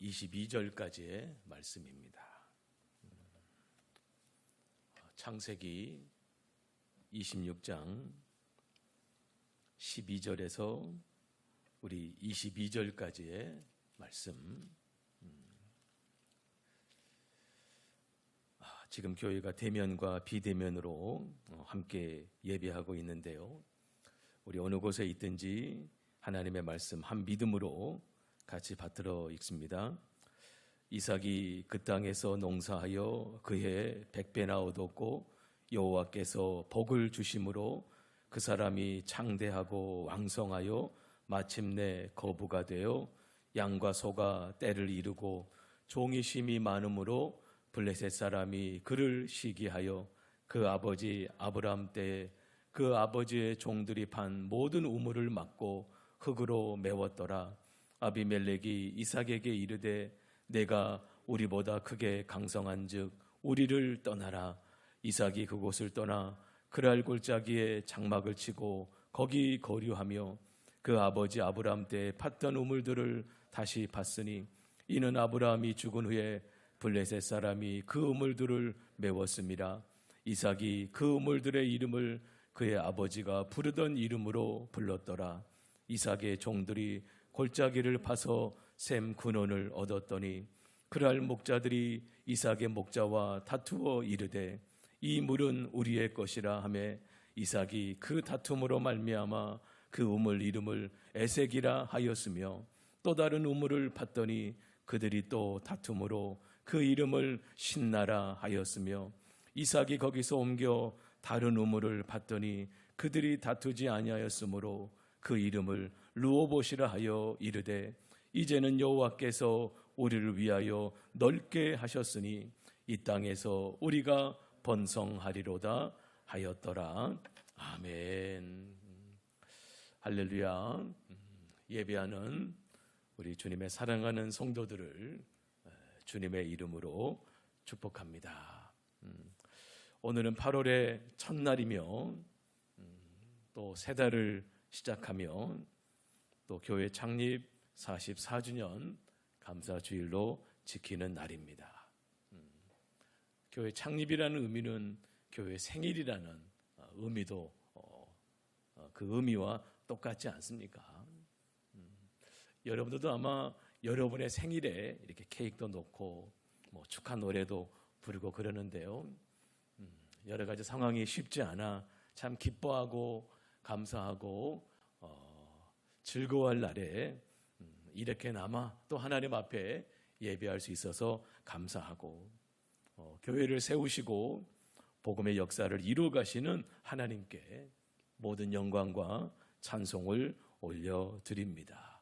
22절까지의 말씀입니다. 창세기 26장 12절에서 우리 22절까지의 말씀. 지금 교회가 대면과 비대면으로 함께 예배하고 있는데요. 우리 어느 곳에 있든지 하나님의 말씀 한 믿음으로 같이 받들어 읽습니다. 이삭이 그 땅에서 농사하여 그해 100배나 얻었고 여호와께서 복을 주심으로 그 사람이 창대하고 왕성하여 마침내 거부가 되어 양과 소가 떼를 이루고 종이 심이 많으므로 블레셋 사람이 그를 시기하여 그 아버지 아브람 때에 그 아버지의 종들이 판 모든 우물을 막고 흙으로 메웠더라. 아비멜렉이 이삭에게 이르되 내가 우리보다 크게 강성한즉 우리를 떠나라. 이삭이 그곳을 떠나 그랄 골짜기에 장막을 치고 거기 거류하며 그 아버지 아브람 때에 팠던 우물들을 다시 팠으니 이는 아브라함이 죽은 후에 블레셋 사람이 그 우물들을 메웠습니다. 이삭이 그 우물들의 이름을 그의 아버지가 부르던 이름으로 불렀더라. 이삭의 종들이 골짜기를 파서 샘 근원을 얻었더니 그랄 목자들이 이삭의 목자와 다투어 이르되 이 물은 우리의 것이라 하매 이삭이 그 다툼으로 말미암아 그 우물 이름을 에색이라 하였으며 또 다른 우물을 팠더니 그들이 또 다툼으로 그 이름을 신나라 하였으며 이삭이 거기서 옮겨 다른 우물을 팠더니 그들이 다투지 아니하였으므로 그 이름을 르호봇이라 하여 이르되 이제는 여호와께서 우리를 위하여 넓게 하셨으니 이 땅에서 우리가 번성하리로다 하였더라. 아멘. 할렐루야. 예배하는 우리 주님의 사랑하는 성도들을 주님의 이름으로 축복합니다. 오늘은 8월의 첫날이며 또 새 달을 시작하며 또 교회 창립 44주년 감사주일로 지키는 날입니다. 교회 창립이라는 의미는 교회 생일이라는 의미도 그 의미와 똑같지 않습니까? 여러분들도 아마 여러분의 생일에 이렇게 케이크도 놓고 뭐 축하 노래도 부르고 그러는데요. 여러 가지 상황이 쉽지 않아 참 기뻐하고 감사하고 즐거워할 날에 이렇게나마 또 하나님 앞에 예배할 수 있어서 감사하고 교회를 세우시고 복음의 역사를 이루어 가시는 하나님께 모든 영광과 찬송을 올려드립니다.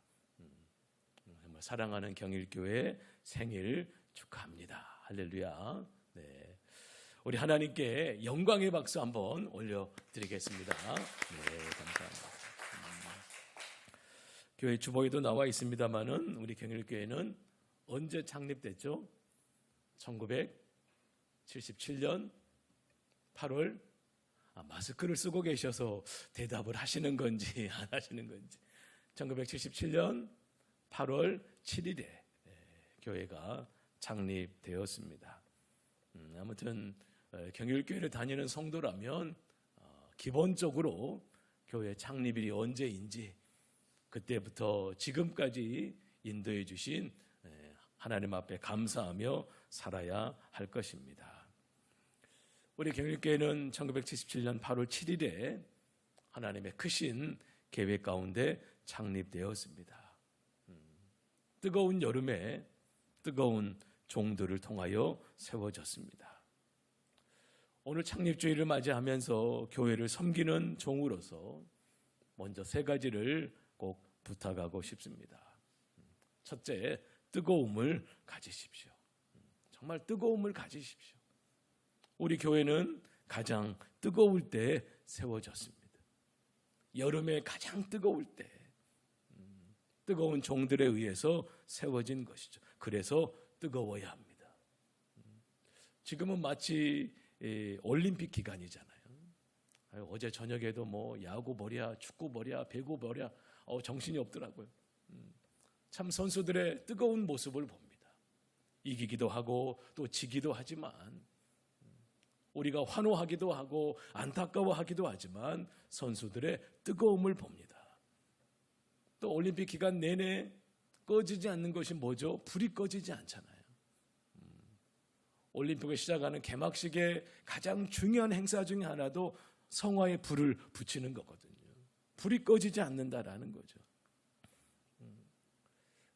정말 사랑하는 경일교회 생일 축하합니다. 할렐루야. 네. 우리 하나님께 영광의 박수 한번 올려드리겠습니다. 네, 감사합니다. 교회 주보에도 나와 있습니다만은 우리 경일교회는 언제 창립됐죠? 1977년 8월. 마스크를 쓰고 계셔서 대답을 하시는 건지 안 하시는 건지. 1977년 8월 7일에 교회가 창립되었습니다. 아무튼 경일교회를 다니는 성도라면 기본적으로 교회 창립일이 언제인지 그때부터 지금까지 인도해 주신 하나님 앞에 감사하며 살아야 할 것입니다. 우리 경일교회는 1977년 8월 7일에 하나님의 크신 계획 가운데 창립되었습니다. 뜨거운 여름에 뜨거운 종들을 통하여 세워졌습니다. 오늘 창립주일을 맞이하면서 교회를 섬기는 종으로서 먼저 세 가지를 꼭 부탁하고 싶습니다. 첫째, 뜨거움을 가지십시오. 정말 뜨거움을 가지십시오. 우리 교회는 가장 뜨거울 때 세워졌습니다. 여름에 가장 뜨거울 때 뜨거운 종들에 의해서 세워진 것이죠. 그래서 뜨거워야 합니다. 지금은 마치 올림픽 기간이잖아요. 어제 저녁에도 뭐 야구 뭐랴, 축구 뭐랴, 배구 뭐랴 정신이 없더라고요. 참 선수들의 뜨거운 모습을 봅니다. 이기기도 하고 또 지기도 하지만, 우리가 환호하기도 하고 안타까워하기도 하지만 선수들의 뜨거움을 봅니다. 또 올림픽 기간 내내 꺼지지 않는 것이 뭐죠? 불이 꺼지지 않잖아요. 올림픽을 시작하는 개막식의 가장 중요한 행사 중에 하나도 성화에 불을 붙이는 거거든요. 불이 꺼지지 않는다라는 거죠.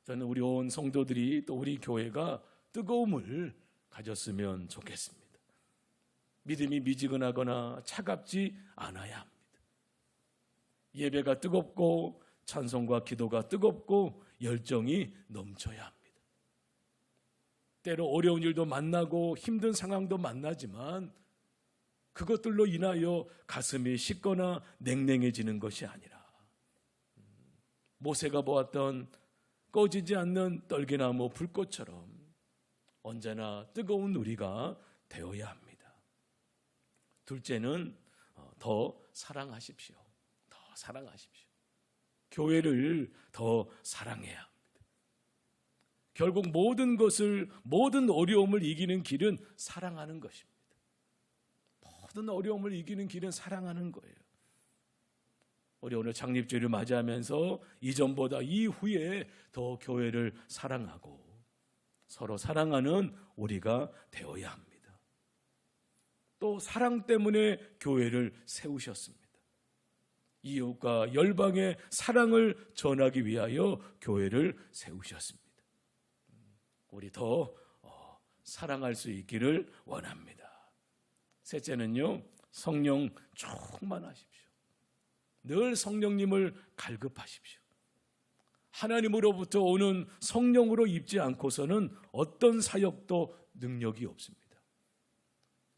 저는 우리 온 성도들이 또 우리 교회가 뜨거움을 가졌으면 좋겠습니다. 믿음이 미지근하거나 차갑지 않아야 합니다. 예배가 뜨겁고 찬송과 기도가 뜨겁고 열정이 넘쳐야 합니다. 때로 어려운 일도 만나고 힘든 상황도 만나지만 그것들로 인하여 가슴이 식거나 냉랭해지는 것이 아니라 모세가 보았던 꺼지지 않는 떨기나무 불꽃처럼 언제나 뜨거운 우리가 되어야 합니다. 둘째는 더 사랑하십시오. 더 사랑하십시오. 교회를 더 사랑해야 합니다. 결국 모든 것을, 모든 어려움을 이기는 길은 사랑하는 것입니다. 모든 어려움을 이기는 길은 사랑하는 거예요. 우리 오늘 창립주일을 맞이하면서 이전보다 이후에 더 교회를 사랑하고 서로 사랑하는 우리가 되어야 합니다. 또 사랑 때문에 교회를 세우셨습니다. 이웃과 열방의 사랑을 전하기 위하여 교회를 세우셨습니다. 우리 더 사랑할 수 있기를 원합니다. 셋째는요, 성령 충만하십시오. 늘 성령님을 갈급하십시오. 하나님으로부터 오는 성령으로 입지 않고서는 어떤 사역도 능력이 없습니다.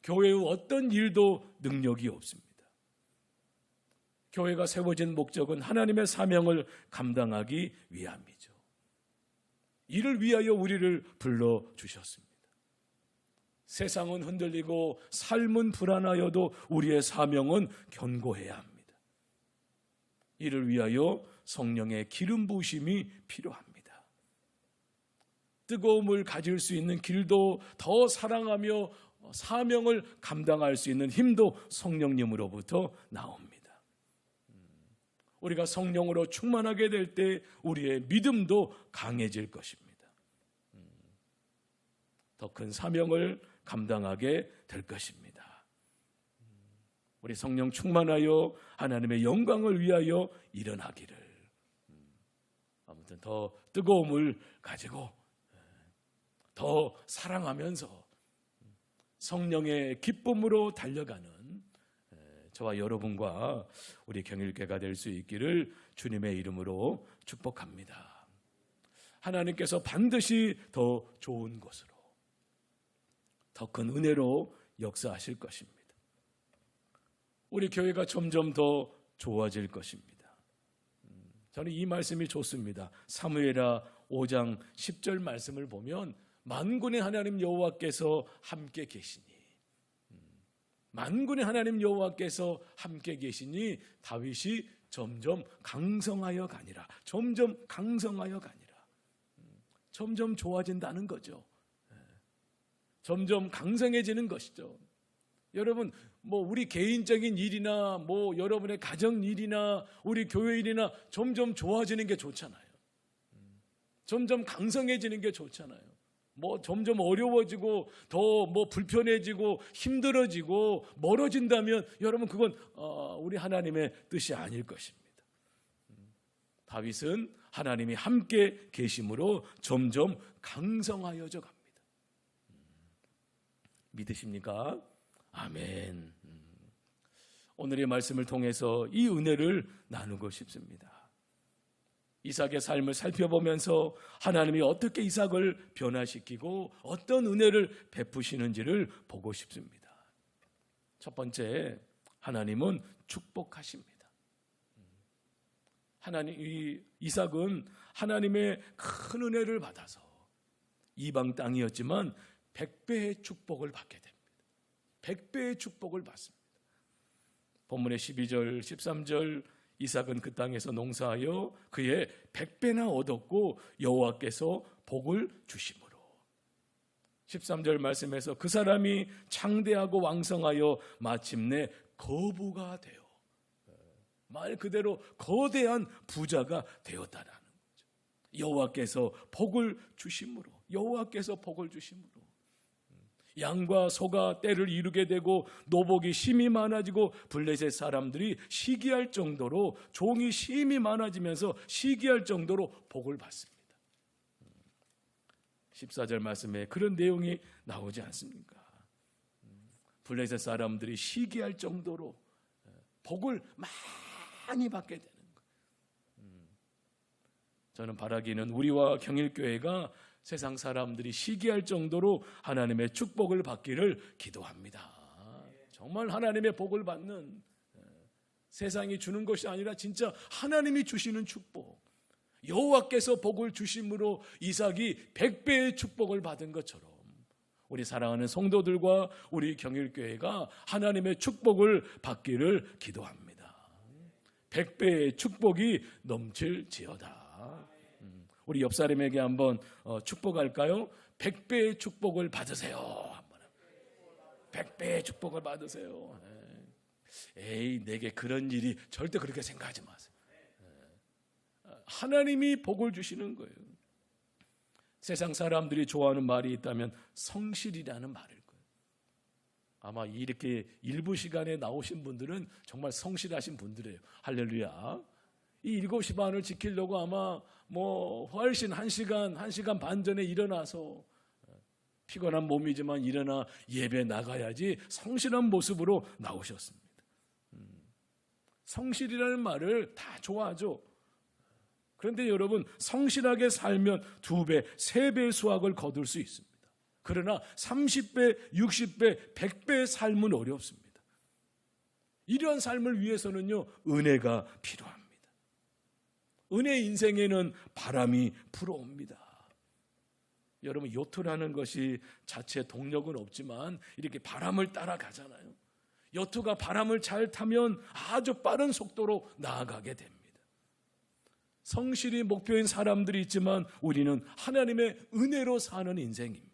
교회의 어떤 일도 능력이 없습니다. 교회가 세워진 목적은 하나님의 사명을 감당하기 위함이죠. 이를 위하여 우리를 불러주셨습니다. 세상은 흔들리고 삶은 불안하여도 우리의 사명은 견고해야 합니다. 이를 위하여 성령의 기름 부으심이 필요합니다. 뜨거움을 가질 수 있는 길도 더 사랑하며 사명을 감당할 수 있는 힘도 성령님으로부터 나옵니다. 우리가 성령으로 충만하게 될 때 우리의 믿음도 강해질 것입니다. 더 큰 사명을 감당하게 될 것입니다. 우리 성령 충만하여 하나님의 영광을 위하여 일어나기를, 아무튼 더 뜨거움을 가지고 더 사랑하면서 성령의 기쁨으로 달려가는 저와 여러분과 우리 경일교회가 될 수 있기를 주님의 이름으로 축복합니다. 하나님께서 반드시 더 좋은 것으로, 더 큰 은혜로 역사하실 것입니다. 우리 교회가 점점 더 좋아질 것입니다. 저는 이 말씀이 좋습니다. 사무엘하 5장 10절 말씀을 보면 만군의 하나님 여호와께서 함께 계시니, 만군의 하나님 여호와께서 함께 계시니 다윗이 점점 강성하여 가니라. 점점 강성하여 가니라. 점점 좋아진다는 거죠. 점점 강성해지는 것이죠. 여러분, 우리 개인적인 일이나 여러분의 가정 일이나 우리 교회 일이나 점점 좋아지는 게 좋잖아요. 점점 강성해지는 게 좋잖아요. 점점 어려워지고 더 불편해지고 힘들어지고 멀어진다면 여러분 그건 우리 하나님의 뜻이 아닐 것입니다. 다윗은 하나님이 함께 계심으로 점점 강성하여져 갑니다. 믿으십니까? 아멘. 오늘의 말씀을 통해서 이 은혜를 나누고 싶습니다. 이삭의 삶을 살펴보면서 하나님이 어떻게 이삭을 변화시키고 어떤 은혜를 베푸시는지를 보고 싶습니다. 첫 번째, 하나님은 축복하십니다. 이삭은 하나님의 큰 은혜를 받아서 이방 땅이었지만 100배의 축복을 받게 됩니다. 100배의 축복을 받습니다. 본문의 12절, 13절, 이삭은 그 땅에서 농사하여 그의 100배나 얻었고 여호와께서 복을 주심으로. 13절 말씀에서 그 사람이 창대하고 왕성하여 마침내 거부가 되어, 말 그대로 거대한 부자가 되었다라는 거죠. 여호와께서 복을 주심으로, 여호와께서 복을 주심으로 양과 소가 때를 이루게 되고 노복이 심히 많아지고 블레셋 사람들이 시기할 정도로, 종이 심히 많아지면서 시기할 정도로 복을 받습니다. 14절 말씀에 그런 내용이 나오지 않습니까? 블레셋 사람들이 시기할 정도로 복을 많이 받게 되는 거예요. 저는 바라기는 우리와 경일교회가 세상 사람들이 시기할 정도로 하나님의 축복을 받기를 기도합니다. 정말 하나님의 복을 받는, 세상이 주는 것이 아니라 진짜 하나님이 주시는 축복, 여호와께서 복을 주심으로 이삭이 100배의 축복을 받은 것처럼 우리 사랑하는 성도들과 우리 경일교회가 하나님의 축복을 받기를 기도합니다. 100배의 축복이 넘칠지어다. 우리 옆 사람에게 한번 축복할까요? 100배의 축복을 받으세요. 100배의 축복을 받으세요. 에이, 내게 그런 일이, 절대 그렇게 생각하지 마세요. 하나님이 복을 주시는 거예요. 세상 사람들이 좋아하는 말이 있다면 성실이라는 말일 거예요. 아마 이렇게 일부 시간에 나오신 분들은 정말 성실하신 분들이에요. 할렐루야. 이 7시 반을 지키려고 아마 훨씬 1시간 반 전에 일어나서, 피곤한 몸이지만 일어나 예배 나가야지 성실한 모습으로 나오셨습니다. 성실이라는 말을 다 좋아하죠. 그런데 여러분, 성실하게 살면 2배, 3배의 수확을 거둘 수 있습니다. 그러나 30배, 60배, 100배의 삶은 어렵습니다. 이러한 삶을 위해서는요, 은혜가 필요합니다. 은혜 인생에는 바람이 불어옵니다. 여러분, 요트라는 것이 자체 동력은 없지만 이렇게 바람을 따라가잖아요. 요트가 바람을 잘 타면 아주 빠른 속도로 나아가게 됩니다. 성실이 목표인 사람들이 있지만 우리는 하나님의 은혜로 사는 인생입니다.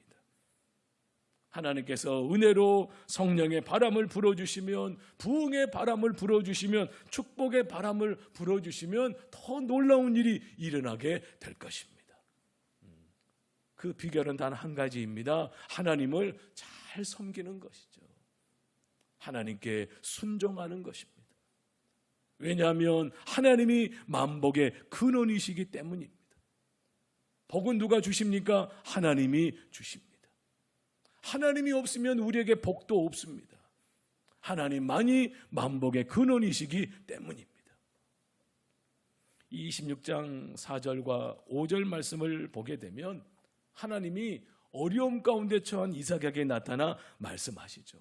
하나님께서 은혜로 성령의 바람을 불어주시면, 부흥의 바람을 불어주시면, 축복의 바람을 불어주시면 더 놀라운 일이 일어나게 될 것입니다. 그 비결은 단 한 가지입니다. 하나님을 잘 섬기는 것이죠. 하나님께 순종하는 것입니다. 왜냐하면 하나님이 만복의 근원이시기 때문입니다. 복은 누가 주십니까? 하나님이 주십니다. 하나님이 없으면 우리에게 복도 없습니다. 하나님만이 만복의 근원이시기 때문입니다. 26장 4절과 5절 말씀을 보게 되면 하나님이 어려움 가운데 처한 이삭에게 나타나 말씀하시죠.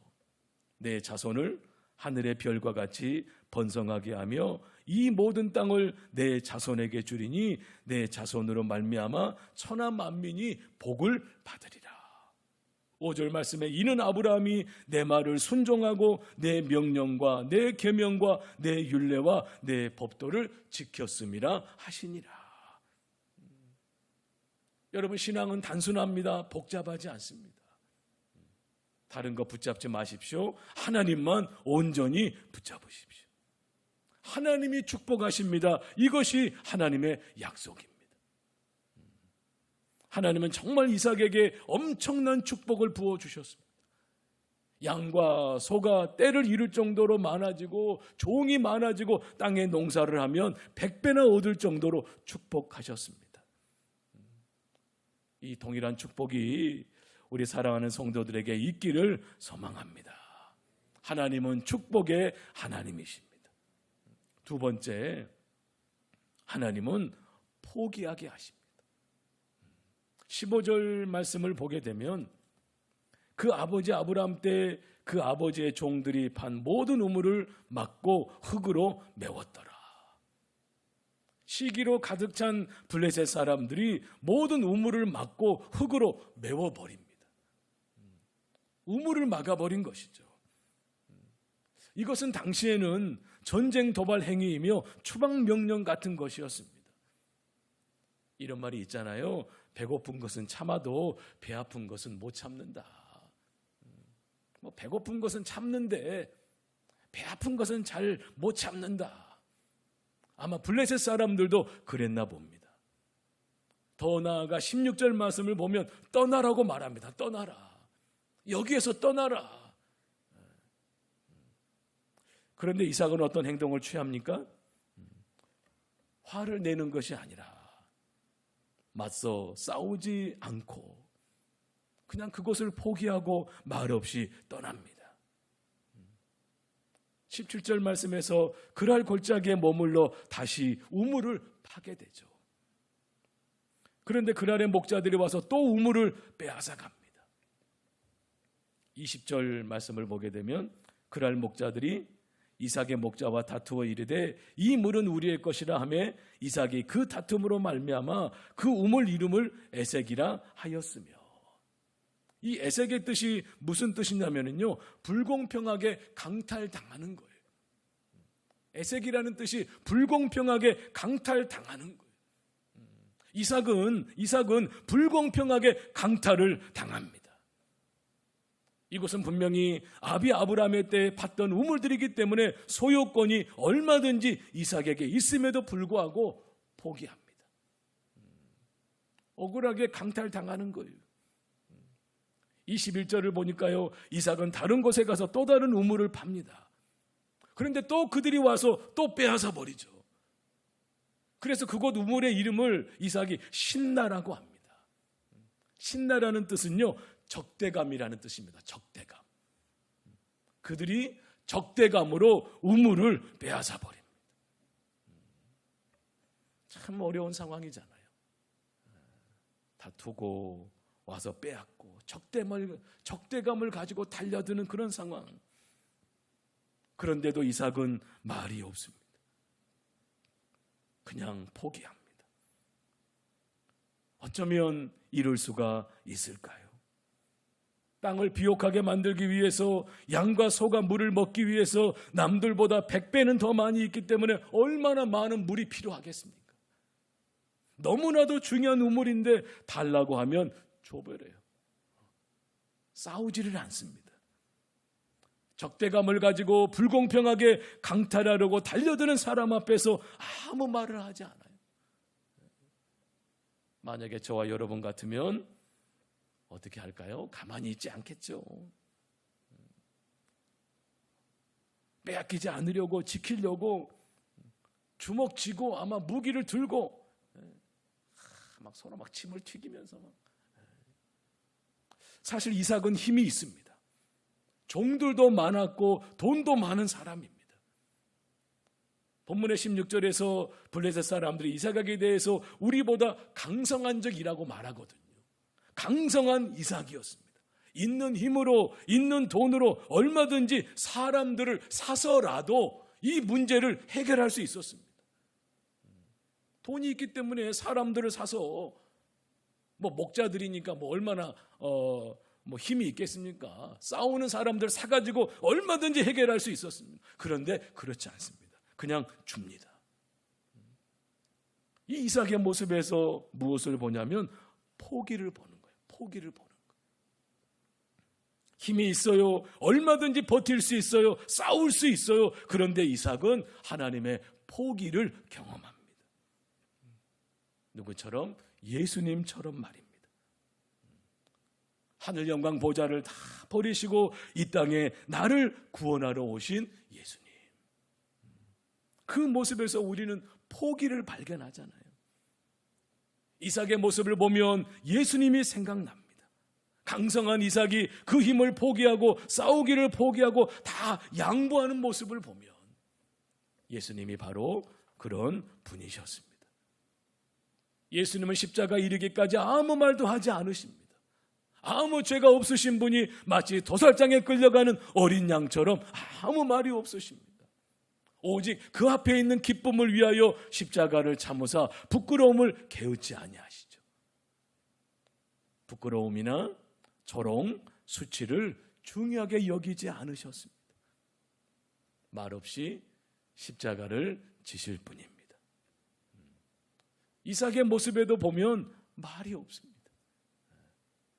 내 자손을 하늘의 별과 같이 번성하게 하며 이 모든 땅을 내 자손에게 주리니 내 자손으로 말미암아 천하 만민이 복을 받으리라. 5절 말씀에 이는 아브라함이 내 말을 순종하고 내 명령과 내 계명과 내 율례와 내 법도를 지켰음이라 하시니라. 여러분, 신앙은 단순합니다. 복잡하지 않습니다. 다른 거 붙잡지 마십시오. 하나님만 온전히 붙잡으십시오. 하나님이 축복하십니다. 이것이 하나님의 약속입니다. 하나님은 정말 이삭에게 엄청난 축복을 부어주셨습니다. 양과 소가 때를 이룰 정도로 많아지고 종이 많아지고 땅에 농사를 하면 100배나 얻을 정도로 축복하셨습니다. 이 동일한 축복이 우리 사랑하는 성도들에게 있기를 소망합니다. 하나님은 축복의 하나님이십니다. 두 번째, 하나님은 포기하게 하십니다. 15절 말씀을 보게 되면 그 아버지 아브라함 때 그 아버지의 종들이 판 모든 우물을 막고 흙으로 메웠더라. 시기로 가득 찬 블레셋 사람들이 모든 우물을 막고 흙으로 메워버립니다. 우물을 막아버린 것이죠. 이것은 당시에는 전쟁 도발 행위이며 추방 명령 같은 것이었습니다. 이런 말이 있잖아요. 배고픈 것은 참아도 배 아픈 것은 못 참는다. 배고픈 것은 참는데 배 아픈 것은 잘 못 참는다. 아마 블레셋 사람들도 그랬나 봅니다. 더 나아가 16절 말씀을 보면 떠나라고 말합니다. 떠나라. 여기에서 떠나라. 그런데 이삭은 어떤 행동을 취합니까? 화를 내는 것이 아니라 맞서 싸우지 않고 그냥 그것을 포기하고 말없이 떠납니다. 17절 말씀에서 그랄 골짜기에 머물러 다시 우물을 파게 되죠. 그런데 그랄의 목자들이 와서 또 우물을 빼앗아 갑니다. 20절 말씀을 보게 되면 그랄 목자들이 이삭의 목자와 다투어 이르되 이 물은 우리의 것이라 하며 이삭이 그 다툼으로 말미암아 그 우물 이름을 에색이라 하였으며, 이 에색의 뜻이 무슨 뜻이냐면요, 불공평하게 강탈당하는 거예요. 에색이라는 뜻이 불공평하게 강탈당하는 거예요. 이삭은 불공평하게 강탈을 당합니다. 이곳은 분명히 아비 아브라함의 때에 팠던 우물들이기 때문에 소유권이 얼마든지 이삭에게 있음에도 불구하고 포기합니다. 억울하게 강탈당하는 거예요. 21절을 보니까요, 이삭은 다른 곳에 가서 또 다른 우물을 팝니다. 그런데 또 그들이 와서 또 빼앗아 버리죠. 그래서 그곳 우물의 이름을 이삭이 신나라고 합니다. 신나라는 뜻은요, 적대감이라는 뜻입니다. 적대감. 그들이 적대감으로 우물을 빼앗아 버립니다. 참 어려운 상황이잖아요. 다투고 와서 빼앗고 적대감을 가지고 달려드는 그런 상황. 그런데도 이삭은 말이 없습니다. 그냥 포기합니다. 어쩌면 이럴 수가 있을까요? 땅을 비옥하게 만들기 위해서 양과 소가 물을 먹기 위해서 남들보다 100배는 더 많이 있기 때문에 얼마나 많은 물이 필요하겠습니까? 너무나도 중요한 우물인데 달라고 하면 줘버려요. 싸우지를 않습니다. 적대감을 가지고 불공평하게 강탈하려고 달려드는 사람 앞에서 아무 말을 하지 않아요. 만약에 저와 여러분 같으면 어떻게 할까요? 가만히 있지 않겠죠. 빼앗기지 않으려고, 지키려고 주먹 쥐고 아마 무기를 들고 막 서로 막 침을 튀기면서 사실 이삭은 힘이 있습니다. 종들도 많았고 돈도 많은 사람입니다. 본문의 16절에서 블레셋 사람들이 이삭에게 대해서 우리보다 강성한 적이라고 말하거든요. 강성한 이삭이었습니다. 있는 힘으로, 있는 돈으로 얼마든지 사람들을 사서라도 이 문제를 해결할 수 있었습니다. 돈이 있기 때문에 사람들을 사서 목자들이니까 얼마나 힘이 있겠습니까? 싸우는 사람들 사가지고 얼마든지 해결할 수 있었습니다. 그런데 그렇지 않습니다. 그냥 줍니다. 이 이삭의 모습에서 무엇을 보냐면 포기를 보는 거예요. 포기를 보는 거예요. 힘이 있어요. 얼마든지 버틸 수 있어요. 싸울 수 있어요. 그런데 이삭은 하나님의 포기를 경험합니다. 누구처럼? 예수님처럼 말입니다. 하늘 영광 보좌를 다 버리시고 이 땅에 나를 구원하러 오신 예수님. 그 모습에서 우리는 포기를 발견하잖아요. 이삭의 모습을 보면 예수님이 생각납니다. 강성한 이삭이 그 힘을 포기하고 싸우기를 포기하고 다 양보하는 모습을 보면 예수님이 바로 그런 분이셨습니다. 예수님은 십자가 이르기까지 아무 말도 하지 않으십니다. 아무 죄가 없으신 분이 마치 도살장에 끌려가는 어린 양처럼 아무 말이 없으십니다. 오직 그 앞에 있는 기쁨을 위하여 십자가를 참으사 부끄러움을 게으지 아니하시죠. 부끄러움이나 조롱, 수치를 중요하게 여기지 않으셨습니다. 말없이 십자가를 지실 뿐입니다. 이삭의 모습에도 보면 말이 없습니다.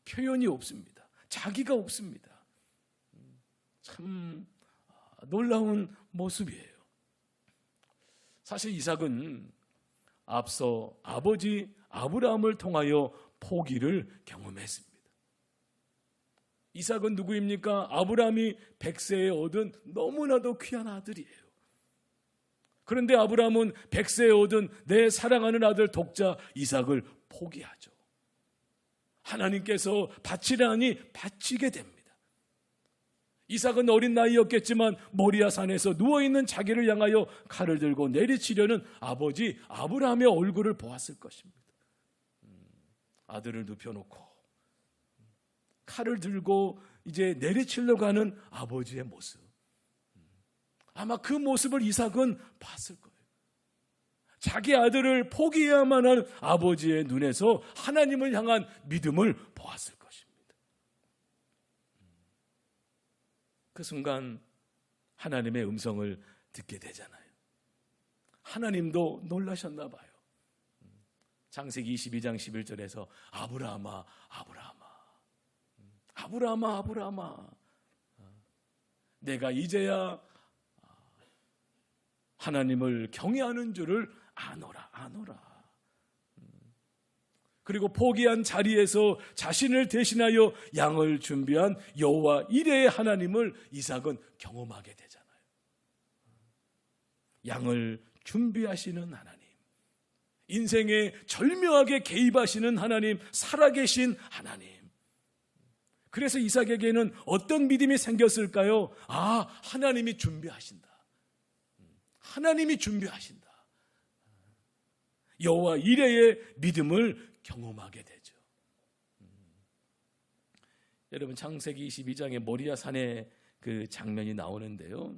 표현이 없습니다. 자기가 없습니다. 참 놀라운 모습이에요. 사실 이삭은 앞서 아버지 아브라함을 통하여 포기를 경험했습니다. 이삭은 누구입니까? 아브라함이 100세에 얻은 너무나도 귀한 아들이에요. 그런데 아브라함은 100세에 얻은 내 사랑하는 아들 독자 이삭을 포기하죠. 하나님께서 바치라니 바치게 됩니다. 이삭은 어린 나이였겠지만 모리아 산에서 누워있는 자기를 향하여 칼을 들고 내리치려는 아버지 아브라함의 얼굴을 보았을 것입니다. 아들을 눕혀놓고 칼을 들고 이제 내리치려고 하는 아버지의 모습, 아마 그 모습을 이삭은 봤을 거예요. 자기 아들을 포기해야만 하는 아버지의 눈에서 하나님을 향한 믿음을 보았을 것입니다. 그 순간 하나님의 음성을 듣게 되잖아요. 하나님도 놀라셨나 봐요. 창세기 22장 11절에서 아브라함아 아브라함아 아브라함아 아브라함아 내가 이제야 하나님을 경외하는 줄을 아노라 아노라. 그리고 포기한 자리에서 자신을 대신하여 양을 준비한 여호와 이레의 하나님을 이삭은 경험하게 되잖아요. 양을 준비하시는 하나님, 인생에 절묘하게 개입하시는 하나님, 살아계신 하나님. 그래서 이삭에게는 어떤 믿음이 생겼을까요? 아, 하나님이 준비하신다. 하나님이 준비하신다. 여호와 이레의 믿음을 경험하게 되죠. 여러분, 창세기 22장에 모리아 산의 그 장면이 나오는데요.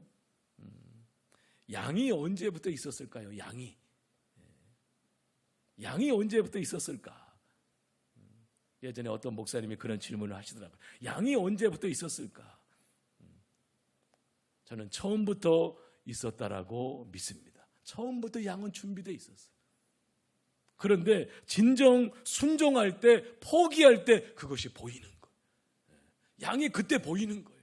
양이 언제부터 있었을까요? 양이 언제부터 있었을까? 예전에 어떤 목사님이 그런 질문을 하시더라고요. 양이 언제부터 있었을까? 저는 처음부터 있었다라고 믿습니다. 처음부터 양은 준비되어 있었어요. 그런데 진정 순종할 때, 포기할 때 그것이 보이는 거예요. 양이 그때 보이는 거예요.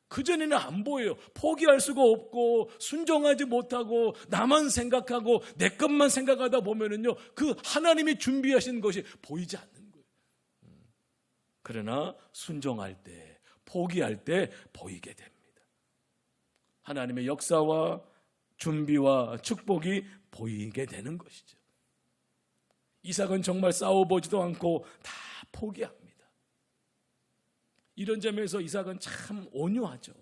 그전에는 안 보여요. 포기할 수가 없고 순종하지 못하고 나만 생각하고 내 것만 생각하다 보면은요, 그 하나님이 준비하신 것이 보이지 않는 거예요. 그러나 순종할 때, 포기할 때 보이게 됩니다. 하나님의 역사와 준비와 축복이 보이게 되는 것이죠. 이삭은 정말 싸워보지도 않고 다 포기합니다. 이런 점에서 이삭은 참 온유하죠.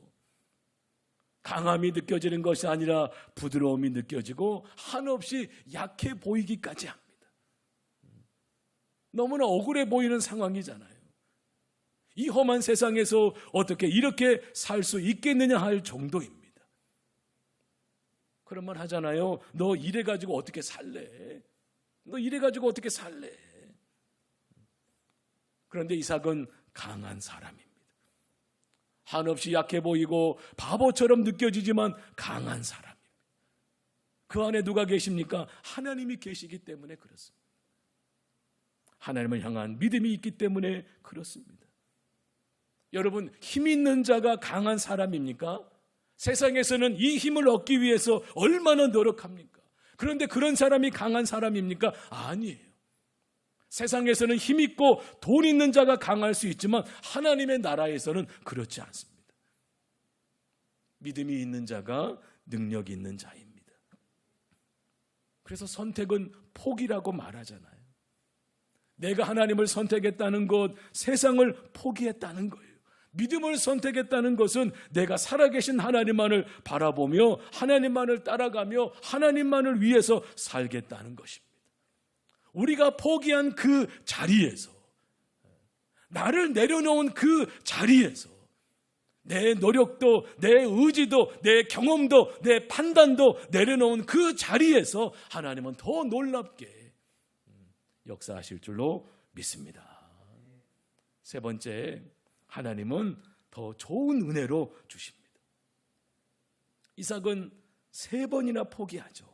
강함이 느껴지는 것이 아니라 부드러움이 느껴지고 한없이 약해 보이기까지 합니다. 너무나 억울해 보이는 상황이잖아요. 이 험한 세상에서 어떻게 이렇게 살 수 있겠느냐 할 정도입니다. 그런 말 하잖아요. 너 이래가지고 어떻게 살래? 너 이래가지고 어떻게 살래? 그런데 이삭은 강한 사람입니다. 한없이 약해 보이고 바보처럼 느껴지지만 강한 사람입니다. 그 안에 누가 계십니까? 하나님이 계시기 때문에 그렇습니다. 하나님을 향한 믿음이 있기 때문에 그렇습니다. 여러분, 힘 있는 자가 강한 사람입니까? 세상에서는 이 힘을 얻기 위해서 얼마나 노력합니까? 그런데 그런 사람이 강한 사람입니까? 아니에요. 세상에서는 힘 있고 돈 있는 자가 강할 수 있지만 하나님의 나라에서는 그렇지 않습니다. 믿음이 있는 자가 능력 있는 자입니다. 그래서 선택은 포기라고 말하잖아요. 내가 하나님을 선택했다는 것, 세상을 포기했다는 거예요. 믿음을 선택했다는 것은 내가 살아계신 하나님만을 바라보며 하나님만을 따라가며 하나님만을 위해서 살겠다는 것입니다. 우리가 포기한 그 자리에서, 나를 내려놓은 그 자리에서 내 노력도, 내 의지도, 내 경험도, 내 판단도 내려놓은 그 자리에서 하나님은 더 놀랍게 역사하실 줄로 믿습니다. 세 번째, 하나님은 더 좋은 은혜로 주십니다. 이삭은 3번이나 포기하죠.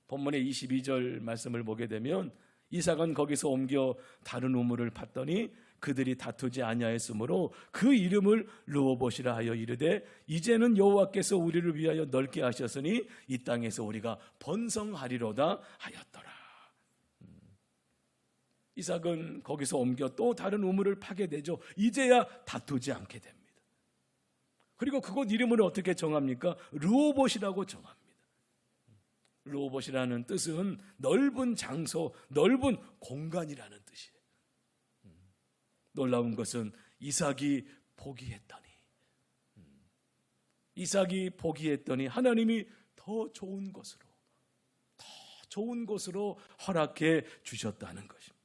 본문의 22절 말씀을 보게 되면 이삭은 거기서 옮겨 다른 우물을 팠더니 그들이 다투지 아니하였으므로 그 이름을 르호봇이라 하여 이르되 이제는 여호와께서 우리를 위하여 넓게 하셨으니 이 땅에서 우리가 번성하리로다 하였더라. 이삭은 거기서 옮겨 또 다른 우물을 파게 되죠. 이제야 다투지 않게 됩니다. 그리고 그곳 이름을 어떻게 정합니까? 르호봇이라고 정합니다. 르호봇이라는 뜻은 넓은 장소, 넓은 공간이라는 뜻이에요. 놀라운 것은 이삭이 포기했더니 하나님이 더 좋은 곳으로 허락해 주셨다는 것입니다.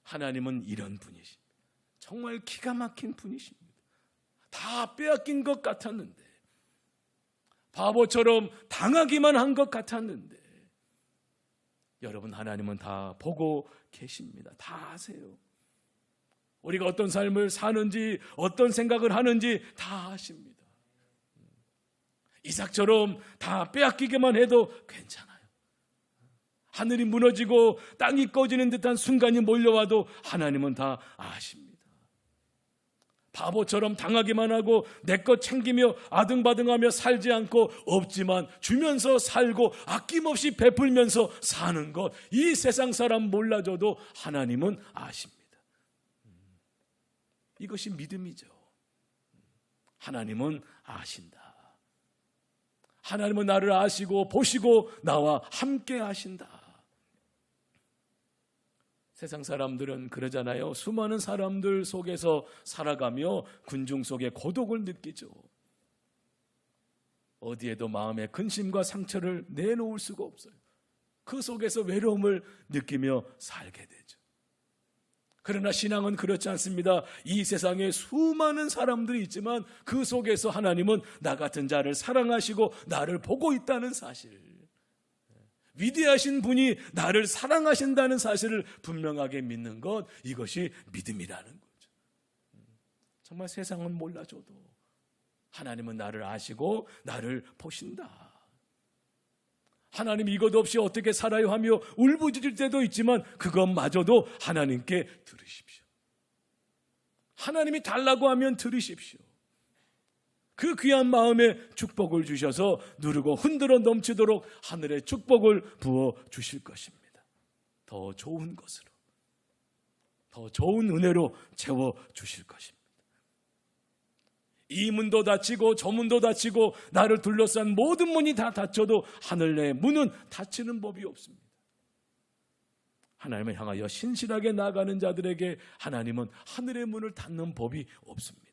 하나님은 이런 분이십니다. 정말 기가 막힌 분이십니다. 다 빼앗긴 것 같았는데, 바보처럼 당하기만 한 것 같았는데, 여러분, 하나님은 다 보고 계십니다. 다 아세요. 우리가 어떤 삶을 사는지, 어떤 생각을 하는지 다 아십니다. 이삭처럼 다 빼앗기기만 해도 괜찮아요. 하늘이 무너지고 땅이 꺼지는 듯한 순간이 몰려와도 하나님은 다 아십니다. 바보처럼 당하기만 하고 내 것 챙기며 아등바등하며 살지 않고 없지만 주면서 살고 아낌없이 베풀면서 사는 것, 이 세상 사람 몰라줘도 하나님은 아십니다. 이것이 믿음이죠. 하나님은 아신다. 하나님은 나를 아시고 보시고 나와 함께 하신다. 세상 사람들은 그러잖아요. 수많은 사람들 속에서 살아가며 군중 속에 고독을 느끼죠. 어디에도 마음의 근심과 상처를 내놓을 수가 없어요. 그 속에서 외로움을 느끼며 살게 되죠. 그러나 신앙은 그렇지 않습니다. 이 세상에 수많은 사람들이 있지만 그 속에서 하나님은 나 같은 자를 사랑하시고 나를 보고 있다는 사실, 위대하신 분이 나를 사랑하신다는 사실을 분명하게 믿는 것, 이것이 믿음이라는 거죠. 정말 세상은 몰라줘도 하나님은 나를 아시고 나를 보신다. 하나님 이것 없이 어떻게 살아요 하며 울부짖을 때도 있지만 그것마저도 하나님께 들으십시오. 하나님이 달라고 하면 들으십시오. 그 귀한 마음에 축복을 주셔서 누르고 흔들어 넘치도록 하늘의 축복을 부어 주실 것입니다. 더 좋은 것으로, 더 좋은 은혜로 채워 주실 것입니다. 이 문도 닫히고 저 문도 닫히고 나를 둘러싼 모든 문이 다 닫혀도 하늘 내 문은 닫히는 법이 없습니다. 하나님을 향하여 신실하게 나아가는 자들에게 하나님은 하늘의 문을 닫는 법이 없습니다.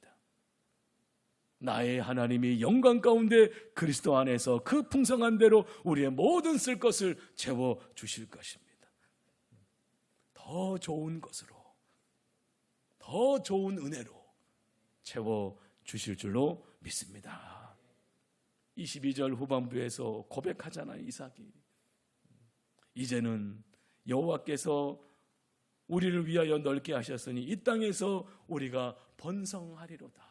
나의 하나님이 영광 가운데 그리스도 안에서 그 풍성한 대로 우리의 모든 쓸 것을 채워 주실 것입니다. 더 좋은 것으로, 더 좋은 은혜로 채워 주실 줄로 믿습니다. 22절 후반부에서 고백하잖아요. 이삭이 이제는 여호와께서 우리를 위하여 넓게 하셨으니 이 땅에서 우리가 번성하리로다.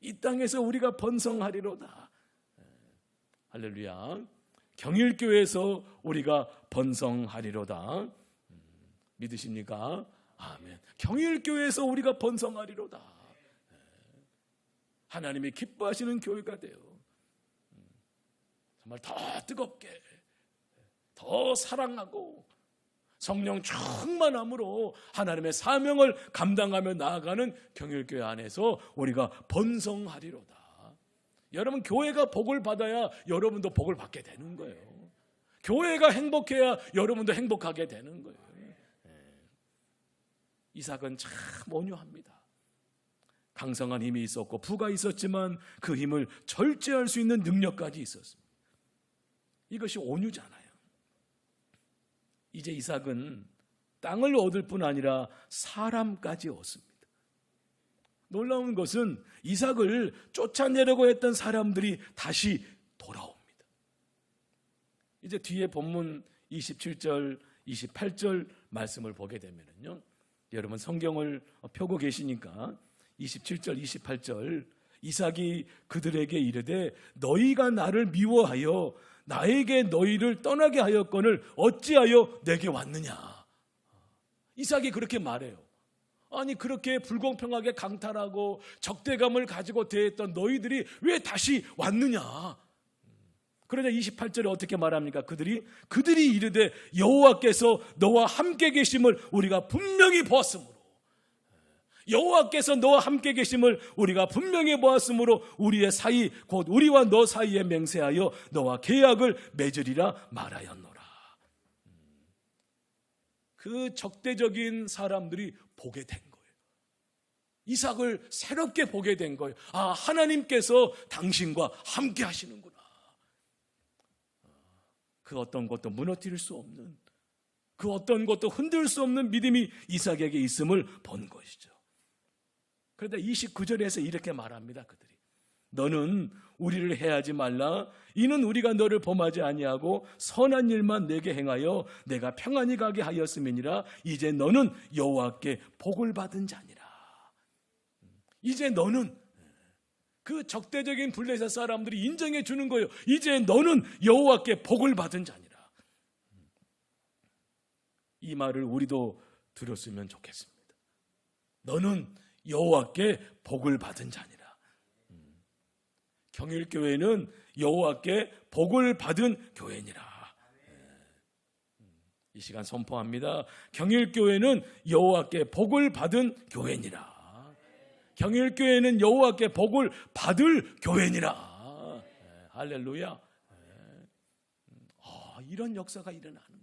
이 땅에서 우리가 번성하리로다. 할렐루야. 경일교회에서 우리가 번성하리로다. 믿으십니까? 아멘. 경일교회에서 우리가 번성하리로다. 하나님이 기뻐하시는 교회가 돼요. 정말 더 뜨겁게, 더 사랑하고 성령 충만함으로 하나님의 사명을 감당하며 나아가는 경일교회 안에서 우리가 번성하리로다. 여러분, 교회가 복을 받아야 여러분도 복을 받게 되는 거예요. 교회가 행복해야 여러분도 행복하게 되는 거예요. 이삭은 참 온유합니다. 강성한 힘이 있었고 부가 있었지만 그 힘을 절제할 수 있는 능력까지 있었습니다. 이것이 온유잖아요. 이제 이삭은 땅을 얻을 뿐 아니라 사람까지 얻습니다. 놀라운 것은 이삭을 쫓아내려고 했던 사람들이 다시 돌아옵니다. 이제 뒤에 본문 27절, 28절 말씀을 보게 되면요, 여러분 성경을 펴고 계시니까 27절, 28절 이삭이 그들에게 이르되 너희가 나를 미워하여 나에게 너희를 떠나게 하였거늘 어찌하여 내게 왔느냐. 이삭이 그렇게 말해요. 아니 그렇게 불공평하게 강탈하고 적대감을 가지고 대했던 너희들이 왜 다시 왔느냐. 그러자 28절에 어떻게 말합니까? 그들이 이르되 여호와께서 너와 함께 계심을 우리가 분명히 보았으므로, 여호와께서 너와 함께 계심을 우리가 분명히 보았으므로 우리의 사이 곧 우리와 너 사이에 맹세하여 너와 계약을 맺으리라 말하였노라. 그 적대적인 사람들이 보게 된 거예요. 이삭을 새롭게 보게 된 거예요. 아, 하나님께서 당신과 함께 하시는구나. 그 어떤 것도 무너뜨릴 수 없는, 그 어떤 것도 흔들 수 없는 믿음이 이삭에게 있음을 본 것이죠. 그런데 29절에서 이렇게 말합니다. 그들이 너는 우리를 해하지 말라. 이는 우리가 너를 범하지 아니하고 선한 일만 내게 행하여 내가 평안히 가게 하였음이니라. 이제 너는 여호와께 복을 받은 자니라. 이제 너는, 그 적대적인 블레셋 사람들이 인정해 주는 거예요. 이제 너는 여호와께 복을 받은 자니라. 이 말을 우리도 들었으면 좋겠습니다. 너는 여호와께 복을 받은 자니라. 경일교회는 여호와께 복을 받은 교회니라. 이 시간 선포합니다. 경일교회는 여호와께 복을 받은 교회니라. 경일교회는 여호와께 복을 받을 교회니라. 할렐루야. 이런 역사가 일어나는 거예요.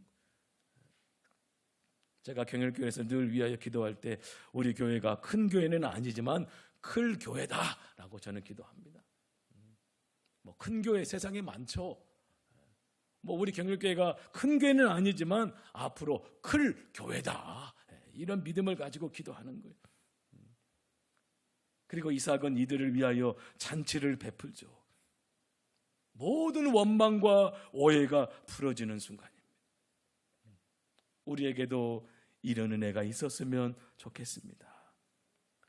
제가 경일교회에서 늘 위하여 기도할 때 우리 교회가 큰 교회는 아니지만 클 교회다라고 저는 기도합니다. 큰 교회 세상에 많죠. 우리 경일교회가 큰 교회는 아니지만 앞으로 클 교회다, 이런 믿음을 가지고 기도하는 거예요. 그리고 이삭은 이들을 위하여 잔치를 베풀죠. 모든 원망과 오해가 풀어지는 순간입니다. 우리에게도 이런 은혜가 있었으면 좋겠습니다.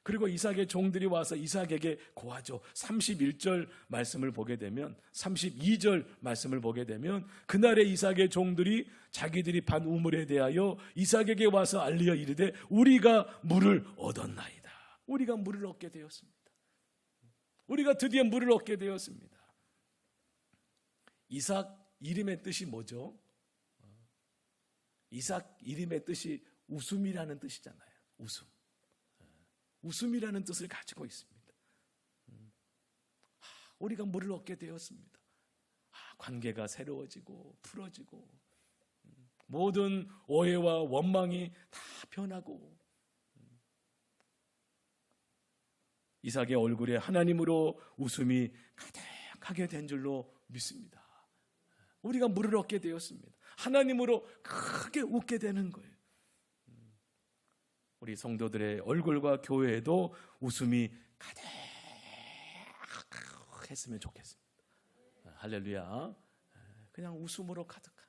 그리고 이삭의 종들이 와서 이삭에게 고하죠. 31절 말씀을 보게 되면, 32절 말씀을 보게 되면 그날에 이삭의 종들이 자기들이 반 우물에 대하여 이삭에게 와서 알리어 이르되 우리가 물을 얻었나이다. 우리가 물을 얻게 되었습니다. 우리가 드디어 물을 얻게 되었습니다. 이삭 이름의 뜻이 뭐죠? 이삭 이름의 뜻이 웃음이라는 뜻이잖아요. 웃음이라는 뜻을 가지고 있습니다. 우리가 물을 얻게 되었습니다. 관계가 새로워지고 풀어지고 모든 오해와 원망이 다 변하고 이삭의 얼굴에 하나님으로 웃음이 가득하게 된 줄로 믿습니다. 우리가 물을 얻게 되었습니다. 하나님으로 크게 웃게 되는 거예요. 우리 성도들의 얼굴과 교회에도 웃음이 가득했으면 좋겠습니다. 할렐루야. 그냥 웃음으로 가득한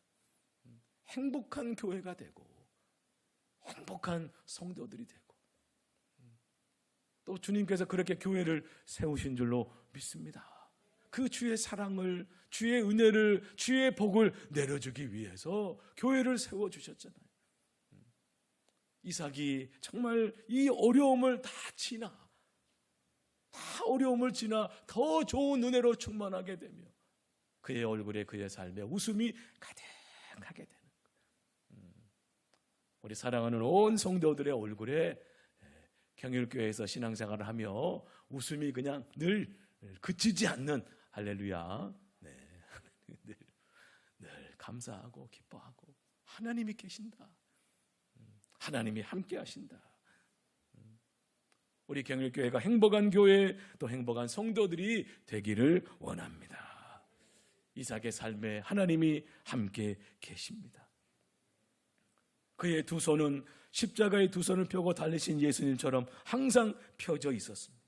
행복한 교회가 되고 행복한 성도들이 되고 또 주님께서 그렇게 교회를 세우신 줄로 믿습니다. 그 주의 사랑을, 주의 은혜를, 주의 복을 내려주기 위해서 교회를 세워주셨잖아요. 이삭이 정말 이 어려움을 다 어려움을 지나 더 좋은 은혜로 충만하게 되며 그의 얼굴에, 그의 삶에 웃음이 가득하게 되는 거예요. 우리 사랑하는 온 성도들의 얼굴에 경일교회에서 신앙생활을 하며 웃음이 그냥 늘 그치지 않는, 할렐루야, 늘 감사하고 기뻐하고 하나님이 계신다, 하나님이 함께 하신다. 우리 경일교회가 행복한 교회, 또 행복한 성도들이 되기를 원합니다. 이삭의 삶에 하나님이 함께 계십니다. 그의 두 손은 십자가의 두 손을 펴고 달리신 예수님처럼 항상 펴져 있었습니다.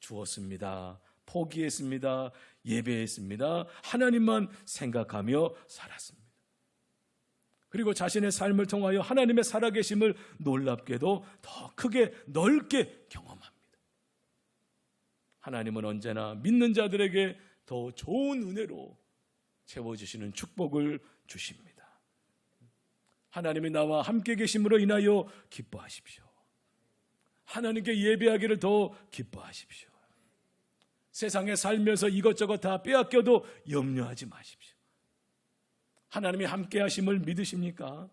주었습니다. 포기했습니다. 예배했습니다. 하나님만 생각하며 살았습니다. 그리고 자신의 삶을 통하여 하나님의 살아계심을 놀랍게도 더 크게 넓게 경험합니다. 하나님은 언제나 믿는 자들에게 더 좋은 은혜로 채워주시는 축복을 주십니다. 하나님이 나와 함께 계심으로 인하여 기뻐하십시오. 하나님께 예배하기를 더 기뻐하십시오. 세상에 살면서 이것저것 다 빼앗겨도 염려하지 마십시오. 하나님이 함께 하심을 믿으십니까?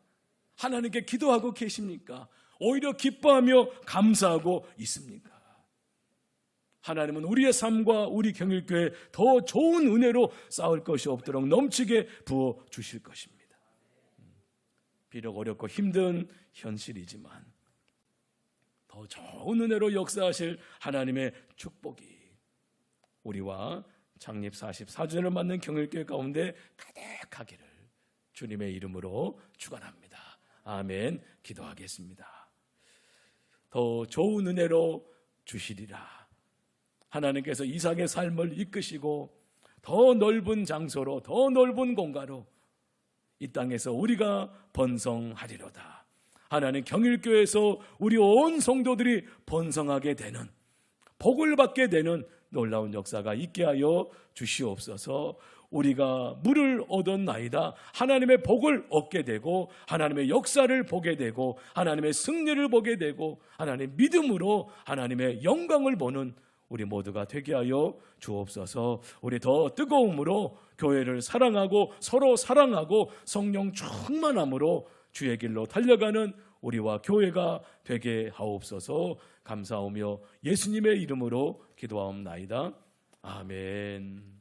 하나님께 기도하고 계십니까? 오히려 기뻐하며 감사하고 있습니까? 하나님은 우리의 삶과 우리 경일교회 더 좋은 은혜로 쌓을 것이 없도록 넘치게 부어 주실 것입니다. 비록 어렵고 힘든 현실이지만 더 좋은 은혜로 역사하실 하나님의 축복이 우리와 창립 44주년을 맞는 경일교회 가운데 가득하기를 주님의 이름으로 축원합니다. 아멘. 기도하겠습니다. 더 좋은 은혜로 주시리라. 하나님께서 이삭의 삶을 이끄시고 더 넓은 장소로, 더 넓은 공간으로 이 땅에서 우리가 번성하리로다. 하나님, 경일교회에서 우리 온 성도들이 번성하게 되는, 복을 받게 되는 놀라운 역사가 있게 하여 주시옵소서. 우리가 물을 얻었나이다. 하나님의 복을 얻게 되고 하나님의 역사를 보게 되고 하나님의 승리를 보게 되고 하나님의 믿음으로 하나님의 영광을 보는 우리 모두가 되게 하여 주옵소서. 우리 더 뜨거움으로 교회를 사랑하고 서로 사랑하고 성령 충만함으로 주의 길로 달려가는 우리와 교회가 되게 하옵소서. 감사하며 예수님의 이름으로 기도하옵나이다. 아멘.